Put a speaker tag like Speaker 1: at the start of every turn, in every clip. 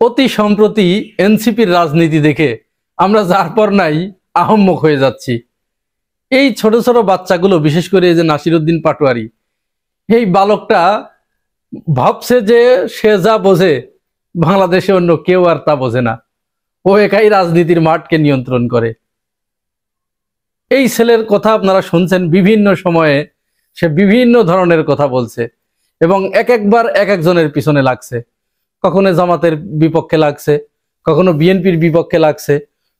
Speaker 1: অতি সম্প্রতি এনসিপির রাজনীতি দেখে আমরা যার পর নাই আহম্মক হয়ে যাচ্ছি। এই ছোট ছোট বাচ্চাগুলো, বিশেষ করে এই যে নাসিরউদ্দিন পাটোয়ারি, এই বালকটা ভাবছে যে সে যা বোঝে বাংলাদেশে অন্য কেউ আর তা বোঝে না। ও একাই রাজনীতির মাঠকে নিয়ন্ত্রণ করে। এই ছেলের কথা আপনারা শুনছেন, বিভিন্ন সময়ে সে বিভিন্ন ধরনের কথা বলছে এবং একবার এক একজনের পিছনে লাগছে। কখনো জামাতের বিপক্ষে লাগছে, কখনো বিএনপির বিপক্ষে লাগছে,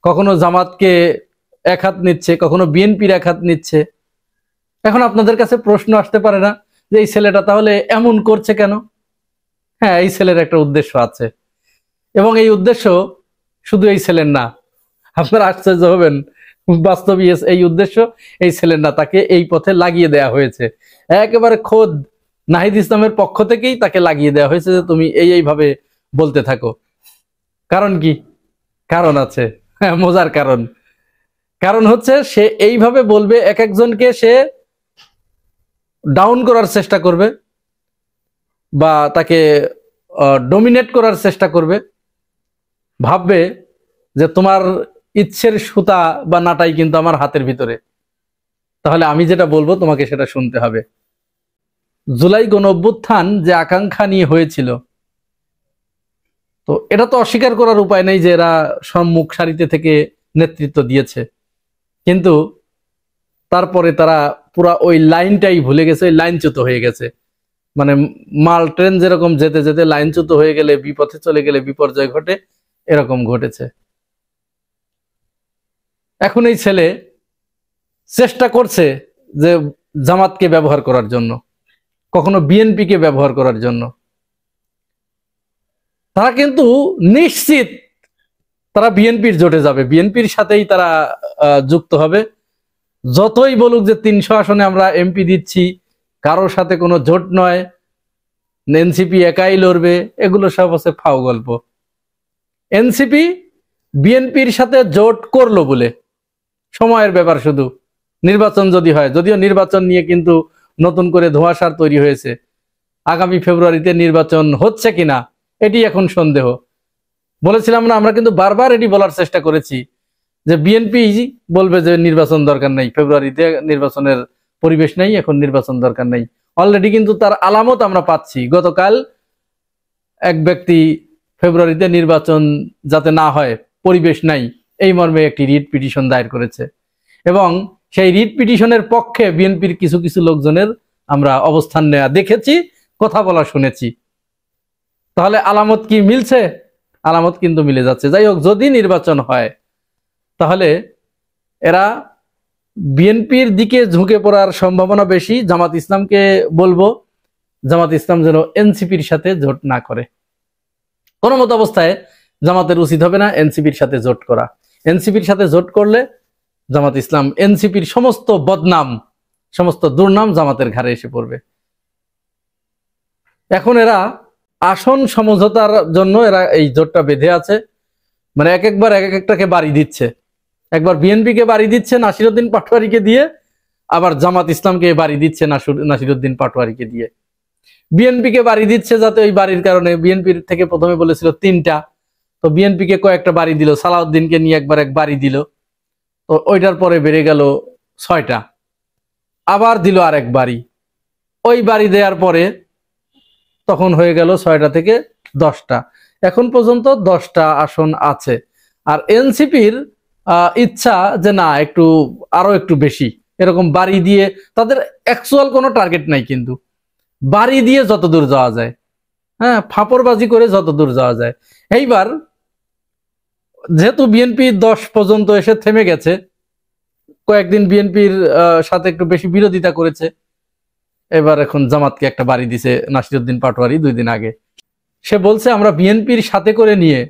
Speaker 1: কখনো জামাতকে এক হাত নিচ্ছে, কখনো বিএনপির এক হাত নিচ্ছে। এখন আপনাদের কাছে প্রশ্ন আসতে পারে না যে এই ছেলেটা তাহলে এমন করছে কেন? হ্যাঁ, এই ছেলের একটা উদ্দেশ্য আছে এবং এই উদ্দেশ্য শুধু এই ছেলের না। আপনারা আশ্চর্য হবেন, বাস্তবে এই উদ্দেশ্য এই ছেলের না, তাকে এই পথে লাগিয়ে দেয়া হয়েছে। একেবারে খোদ নাহিদ ইসলামের পক্ষ থেকেই তাকে লাগিয়ে দেওয়া হয়েছে যে তুমি এইভাবে বলতে থাকো। কারণ কি? কারণ আছে, হ্যাঁ, মজার কারণ। কারণ হচ্ছে সে এইভাবে বলবে, এক একজনকে সে ডাউন করার চেষ্টা করবে বা তাকে ডমিনেট করার চেষ্টা করবে। ভাববে যে তোমার ইচ্ছের সুতা বা নাটাই কিন্তু আমার হাতের ভিতরে, তাহলে আমি যেটা বলবো তোমাকে সেটা শুনতে হবে। জুলাই গণঅভ্যুত্থান যে আকাঙ্ক্ষা নিয়ে হয়েছিল, তো এটা তো অস্বীকার করার উপায় নেই যে এরা সম্মুখ সারিতে থেকে নেতৃত্ব দিয়েছে, কিন্তু তারপরে তারা পুরা ওই লাইনটাই ভুলে গেছে, ওই লাইনচ্যুত হয়ে গেছে। মানে মাল ট্রেন যেরকম যেতে যেতে লাইনচ্যুত হয়ে গেলে, বিপথে চলে গেলে বিপর্যয় ঘটে, এরকম ঘটেছে। এখন এই ছেলে চেষ্টা করছে যে জামাতকে ব্যবহার করার জন্য, কখনো বিএনপিকে ব্যবহার করার জন্য। তারা কিন্তু নিশ্চিত তারা বিএনপির জোটে যাবে, বিএনপির সাথেই তারা যুক্ত হবে। যতই বলুক যে 300 আসনে আমরা এমপি দিচ্ছি, কারোর সাথে কোনো জোট নয়, এনসিপি একাই লড়বে, এগুলো সব হচ্ছে ফাও গল্প। এনসিপি বিএনপির সাথে জোট করলো বলে সময়ের ব্যাপার, শুধু নির্বাচন যদি হয়, যদিও নির্বাচন নিয়ে কিন্তু নতুন করে ধোঁয়াশার তৈরি হয়েছে। আগামী ফেব্রুয়ারিতে নির্বাচন হচ্ছে কিনা এটি এখন সন্দেহ। বলেছিলাম না, আমরা কিন্তু বারবার এটি বলার চেষ্টা করেছি যে বিএনপি বলবে যে নির্বাচন দরকার নেই, ফেব্রুয়ারিতে নির্বাচনের পরিবেশ নেই, এখন নির্বাচন দরকার নেই। অলরেডি কিন্তু তার আলামত আমরা পাচ্ছি। গতকাল এক ব্যক্তি ফেব্রুয়ারিতে নির্বাচন যাতে না হয়, পরিবেশ নাই, এই মর্মে একটি রিট পিটিশন দায়ের করেছে এবং সেই রিট পিটিশনের পক্ষে বিএনপির কিছু কিছু লোকজনের আমরা অবস্থান নেওয়া দেখেছি, কথা বলা শুনেছি। তাহলে আলামত কি মিলছে? আলামত কিন্তু মিলে যাচ্ছে। যাই হোক, যদি নির্বাচন হয় তাহলে এরা বিএনপির দিকে ঝুঁকে পড়ার সম্ভাবনা বেশি। জামাত ইসলামকে বলবো, জামাত ইসলাম যেন এনসিপির সাথে জোট না করে। কোনো মতো অবস্থায় জামাতের উচিত হবে না এনসিপির সাথে জোট করা। এনসিপির সাথে জোট করলে জামাত ইসলাম, এনসিপির সমস্ত বদনাম, সমস্ত দুর্নাম জামাতের ঘাড়ে এসে পড়বে। এখন এরা আসন সমঝোতার জন্য এরা এই জোটটা বেঁধে আছে। মানে একবার এক একটাকে বাড়ি দিচ্ছে। একবার বিএনপিকে বাড়ি দিচ্ছে নাসিরউদ্দিন পাটোয়ারিকে দিয়ে, আবার জামাত ইসলামকে বাড়ি দিচ্ছে নাসিরউদ্দিন পাটোয়ারিকে দিয়ে। বিএনপিকে বাড়ি দিচ্ছে যাতে ওই বাড়ির কারণে, বিএনপির থেকে প্রথমে বলেছিল 3টা, তো বিএনপিকে কয়েকটা বাড়ি দিল, সালাউদ্দিনকে নিয়ে একবার এক বাড়ি দিল, তো ওইটার পরে বেড়ে গেল 6টা, আবার দিল আরেক বাড়ি। ওই বাড়ি দেওয়ার পরে তখন হয়ে গেল 6টা থেকে 10টা। এখন পর্যন্ত 10টা আসন আছে। আর এনসিপির ইচ্ছা যে না, একটু আরো একটু বেশি, এরকম বাড়ি দিয়ে, তাদের অ্যাকচুয়াল কোনো টার্গেট নাই, কিন্তু বাড়ি দিয়ে যত দূর যাওয়া যায়, হ্যাঁ, ফাপড়বাজি করে যত দূর যাওয়া যায়। এইবার যেহেতু বিএনপি 10 পর্যন্ত এসে থেমে গেছে, কয়েকদিন বিএনপির সাথে একটু বেশি বিরোধিতা করেছে, এবার এখন জামাতকে একটা বাড়ি দিছে নাসিরউদ্দিন পাটোয়ারি 2 দিন আগে। সে বলছে আমরা বিএনপির সাথে করে নিয়ে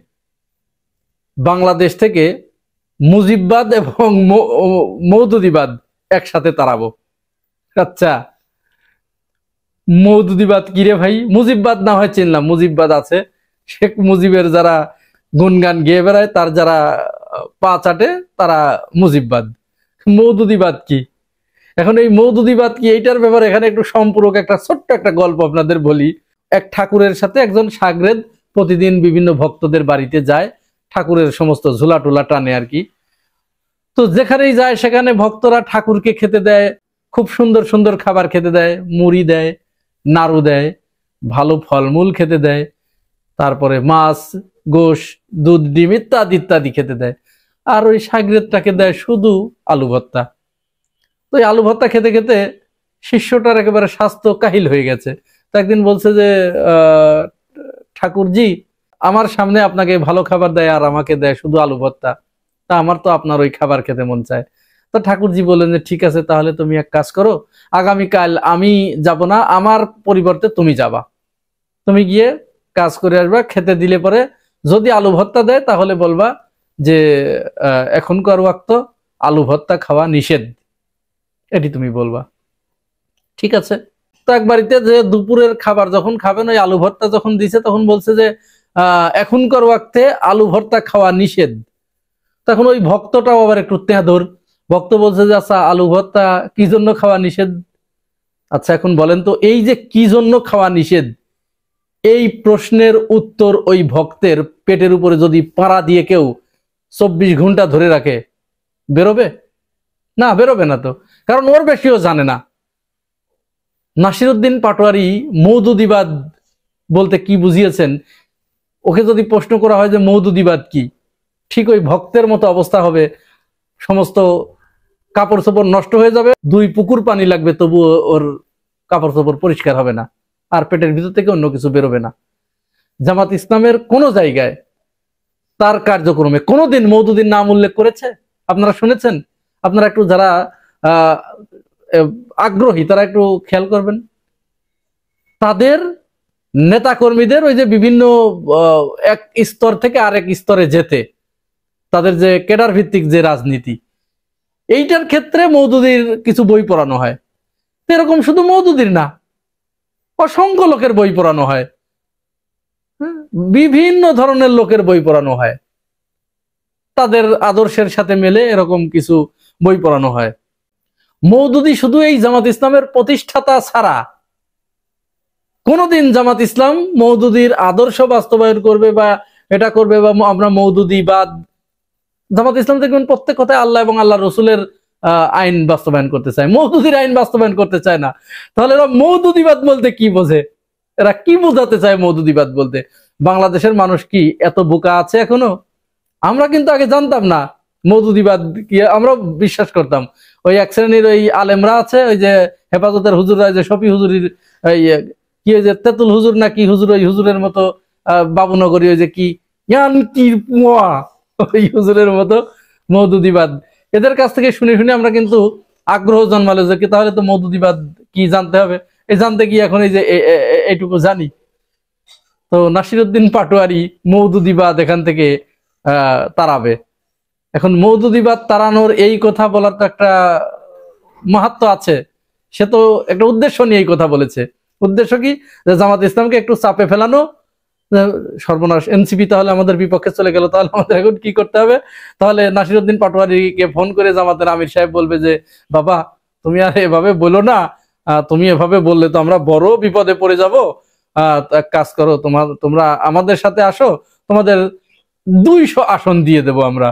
Speaker 1: বাংলাদেশ থেকে মুজিববাদ এবং মওদুদিবাদ একসাথে তাড়াবো। আচ্ছা, মওদুদিবাদ কি রে ভাই? মুজিববাদ না হয় চিনলাম, মুজিববাদ আছে, শেখ মুজিবের যারা গুনগান গেয়ে বেড়ায়, তার যারা পা চাটে, তারা মুজিববাদ। মওদুদিবাদ কি? এখন এই মওদুদিবাদ কি, এইটার ব্যাপারে এখানে একটু সম্পূরক একটা ছোট্ট একটা গল্প আপনাদের বলি। এক ঠাকুরের সাথে একজন শাগরেদ প্রতিদিন বিভিন্ন ভক্তদের বাড়িতে যায়, ঠাকুরের সমস্ত ঝোলা টোলা টানে আর কি। তো যেখানেই যায় সেখানে ভক্তরা ঠাকুরকে খেতে দেয়, খুব সুন্দর সুন্দর খাবার খেতে দেয়, মুড়ি দেয়, নাড়ু দেয়, ভালো ফলমূল খেতে দেয়, তারপরে মাছ, গোশ, দুধ, ডিম ইত্যাদি ইত্যাদি খেতে দেয়। আর ওই সাগরেদটাকে দেয় শুধু আলু ভর্তা। তো এই আলু ভর্তা খেতে খেতে শিষ্যটার একেবারে স্বাস্থ্য কাহিল হয়ে গেছে। তো একদিন বলছে যে ঠাকুরজি, আমার সামনে আপনাকে ভালো খাবার দেয় আর আমাকে দেয় শুধু আলু ভর্তা, তা আমার তো আপনার ওই খাবার খেতে মন চায়। তো ঠাকুরজি বললেন যে ঠিক আছে, তাহলে তুমি এক কাজ করো, আগামীকাল আমি যাব না, আমার পরিবর্তে তুমি যাবা, তুমি গিয়ে কাজ করে আসবা, খেতে দিলে পরে যদি আলু ভর্তা দেয় তাহলে বলবা যে এখনকার ওয়াক্ত আলু ভর্তা খাওয়া নিষেধ, এটি তুমি বলবা। ঠিক আছে। তো এক বাড়িতে যে দুপুরের খাবার যখন খাবেন, ওই আলু ভর্তা যখন দিছে তখন বলছে যে এখনকার ওয়াক্তে আলু ভর্তা খাওয়া নিষেধ। তখন ওই ভক্তটাও আবার একটু তেঁদর, ভক্ত বলছে যে আচ্ছা আলু ভর্তা কি জন্য খাওয়া নিষেধ? আচ্ছা এখন বলেন তো, এই যে কি জন্য খাওয়া নিষেধ, এই প্রশ্নের উত্তর ওই ভক্তের পেটের উপরে যদি পাড়া দিয়ে কেউ 24 ঘন্টা ধরে রাখে, বেরোবে? না, বেরোবে না। তো কারণ ওর বেশিও জানে না। নাসিরউদ্দিন পাটোয়ারি মওদুদিবাদ বলতে কি বুঝিয়েছেন, ওকে যদি প্রশ্ন করা হয় যে মওদুদিবাদ কি, ঠিক ওই ভক্তের মতো অবস্থা হবে। সমস্ত কাপড় চোপড় নষ্ট হয়ে যাবে, 2 পুকুর পানি লাগবে, তবু ওর কাপড় চোপড় পরিষ্কার হবে না, আর পেটের ভিতর থেকে অন্য কিছু বেরোবে না। জামাত ইসলামের কোন জায়গায় তার কার্যক্রমে কোনোদিন মওদুদির নাম উল্লেখ করেছে? আপনারা শুনেছেন? আপনারা একটু যারা আগ্রহী তারা একটু খেয়াল করবেন। তাদের নেতা কর্মীদের ওই যে বিভিন্ন এক স্তর থেকে আরেক স্তরে যেতে, তাদের যে ক্যাডার ভিত্তিক যে রাজনীতি, এইটার ক্ষেত্রে মওদুদির কিছু বই পড়ানো হয়। এরকম শুধু মওদুদির না, অসংখ্য লোকের বই পড়ানো হয়, বিভিন্ন ধরনের লোকের বই পড়ানো হয়, তাদের আদর্শের সাথে মেলে এরকম কিছু বই পড়ানো হয়। মওদুদি শুধু এই জামাত ইসলামের প্রতিষ্ঠাতা ছাড়া কোনোদিন জামাত ইসলাম মওদুদির আদর্শ বাস্তবায়ন করবে বা এটা করবে বা আমরা মওদুদিবাদ, জামাত ইসলাম দেখবেন প্রত্যেক কথায় আল্লাহ এবং আল্লাহ রসুলের আইন বাস্তবায়ন করতে চায়, মওদুদির আইন বাস্তবায়ন করতে চায় না। তাহলে এরা মওদুদিবাদ বলতে কি বোঝে? এরা কি বোঝাতে চায় মওদুদিবাদ বলতে? বাংলাদেশের মানুষ কি এত বোকা আছে এখনো? আমরা কিন্তু আগে জানতাম না মওদুদিবাদ কি, আমরা বিশ্বাস করতাম ওই এক শ্রেণীর ওই আলেমরা আছে, ওই যে হেফাজতের হুজুররা, যে শফি হুজুরির কি ওই যে তেতুল হুজুর না কি হুজুর, ওই হুজুরের মতো বাবুনগরী ওই যে কি ইয়ান কি ওই হুজুরের মতো মওদুদিবাদ, এদের কাছ থেকে শুনে শুনে আমরা কিন্তু আগ্রহ জন্মালো যে তাহলে তো মওদুদিবাদ কি জানতে হবে। এই জানতে গিয়ে এখন এই যে এইটুকু জানি। তো নাসিরউদ্দিন পাটোয়ারি মওদুদিবাদ এখান থেকে তাড়াবে। এখন মওদুদিবাদ তাড়ানোর এই কথা বলার তো একটা মাহাত্ম্য আছে, সে তো একটা উদ্দেশ্য নিয়ে এই কথা বলেছে। উদ্দেশ্য কি? যে জামাত ইসলামকে একটু চাপে ফেলানো, সর্বনাশ, এনসিপি তাহলে আমাদের বিপক্ষে চলে গেল, তাহলে আমাদের এখন কি করতে হবে? তাহলে নাসিরউদ্দিন পাটোয়ারিকে ফোন করে জামাতের আমির সাহেব বলবে যে বাবা তুমি আর এভাবে বলো না, তুমি এভাবে বললে তো আমরা বড় বিপদে পড়ে যাব। এক কাজ করো, তোমরা আমাদের সাথে আসো, তোমাদের 200 আসন দিয়ে দেব আমরা।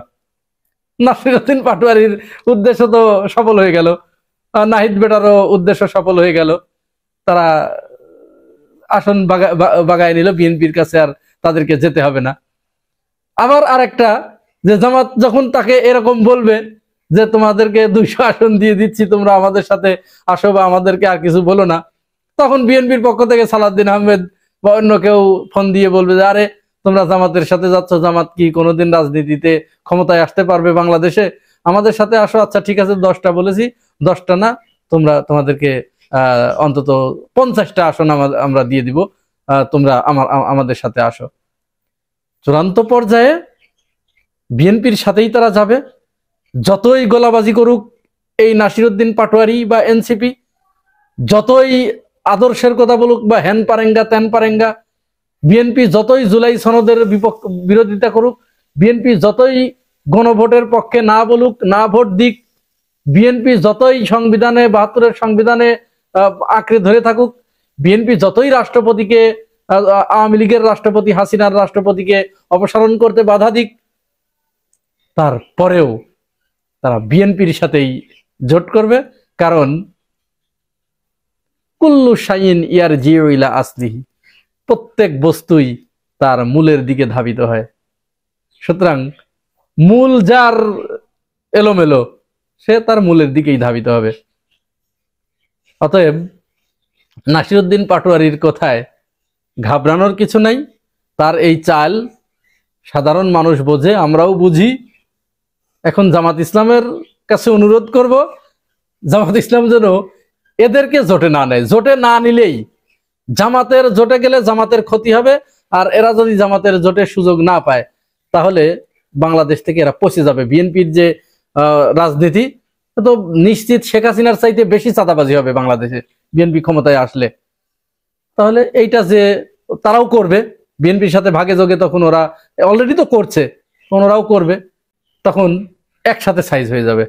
Speaker 1: নাসিরউদ্দিন পাটোয়ারির উদ্দেশ্য তো সফল হয়ে গেল, নাহিদ বেটারও উদ্দেশ্য সফল হয়ে গেল, তারা আসন বাগায় নিল বিএনপির কাছে, আর তাদেরকে যেতে হবে না। আবার আরেকটা, যে জামাত যখন তাকে এরকম বলবে যে তোমাদেরকে 200 আসন দিয়ে দিচ্ছি, তোমরা আমাদের সাথে আসো বা আমাদেরকে আর কিছু বলো না, তখন বিএনপির পক্ষ থেকে সালাউদ্দিন আহমেদ বা অন্য কেউ ফোন দিয়ে বলবে যে আরে তোমরা জামাতের সাথে যাচ্ছ, জামাত কি কোনোদিন রাজনীতিতে ক্ষমতায় আসতে পারবে বাংলাদেশে? আমাদের সাথে আসো। আচ্ছা ঠিক আছে, 10টা বলেছি, 10টা না, তোমাদেরকে অন্তত 50টা আসন আমরা দিয়ে দিব, তোমরা আমাদের সাথে আসো। চূড়ান্ত পর্যায়ে বিএনপির সাথেই তারা যাবে, যতই গোলাবাজি করুক এই নাসিরউদ্দিন পাটোয়ারি বা এনসিপি, যতই আদর্শের কথা বলুক বা হ্যান পারেঙ্গা ত্যান পারেঙ্গা, বিএনপি যতই জুলাই সনদের বিরোধিতা করুক, বিএনপি যতই গণভোটের পক্ষে না বলুক, না ভোট দিক, বিএনপি যতই সংবিধানে 72-এর সংবিধানে আঁকড়ে ধরে থাকুক, বিএনপি যতই রাষ্ট্রপতিকে আওয়ামী লীগের রাষ্ট্রপতি হাসিনার রাষ্ট্রপতিকে অপসারণ করতে বাধা দিক, তারপরেও তারা বিএনপির সাথেই জোট করবে। কারণ কুল্লু শাইইন ইয়ারজিউ ইলা আসলিহি, প্রত্যেক বস্তুই তার মূলের দিকে ধাবিত হয়। সুতরাং মূল যার এলোমেলো, সে তার মূলের দিকেই ধাবিত হবে। অতএব নাসিরউদ্দিন পাটোয়ারির কথায় ঘাবড়ানোর কিছু নাই। তার এই চাল সাধারণ মানুষ বোঝে, আমরাও বুঝি। এখন জামাত ইসলামের কাছে অনুরোধ করব, জামাত ইসলাম যেন এদেরকে জোটে না নেয়। জোটে না নিলেই জামাতের জোটে গেলে জামাতের ক্ষতি হবে, আর এরা যদি জামাতের জোটের সুযোগ না পায় তাহলে বাংলাদেশ থেকে এরা পচে যাবে। বিএনপির যে রাজনীতি, তো নিশ্চিত শেখ হাসিনার চাইতে বেশি চাঁদাবাজি হবে বাংলাদেশে বিএনপি ক্ষমতায় আসলে। তাহলে এইটা যে তারাও করবে বিএনপির সাথে ভাগে যোগে, তখন ওরা অলরেডি তো করছে, তখন ওরাও করবে, তখন একসাথে সাইজ হয়ে যাবে।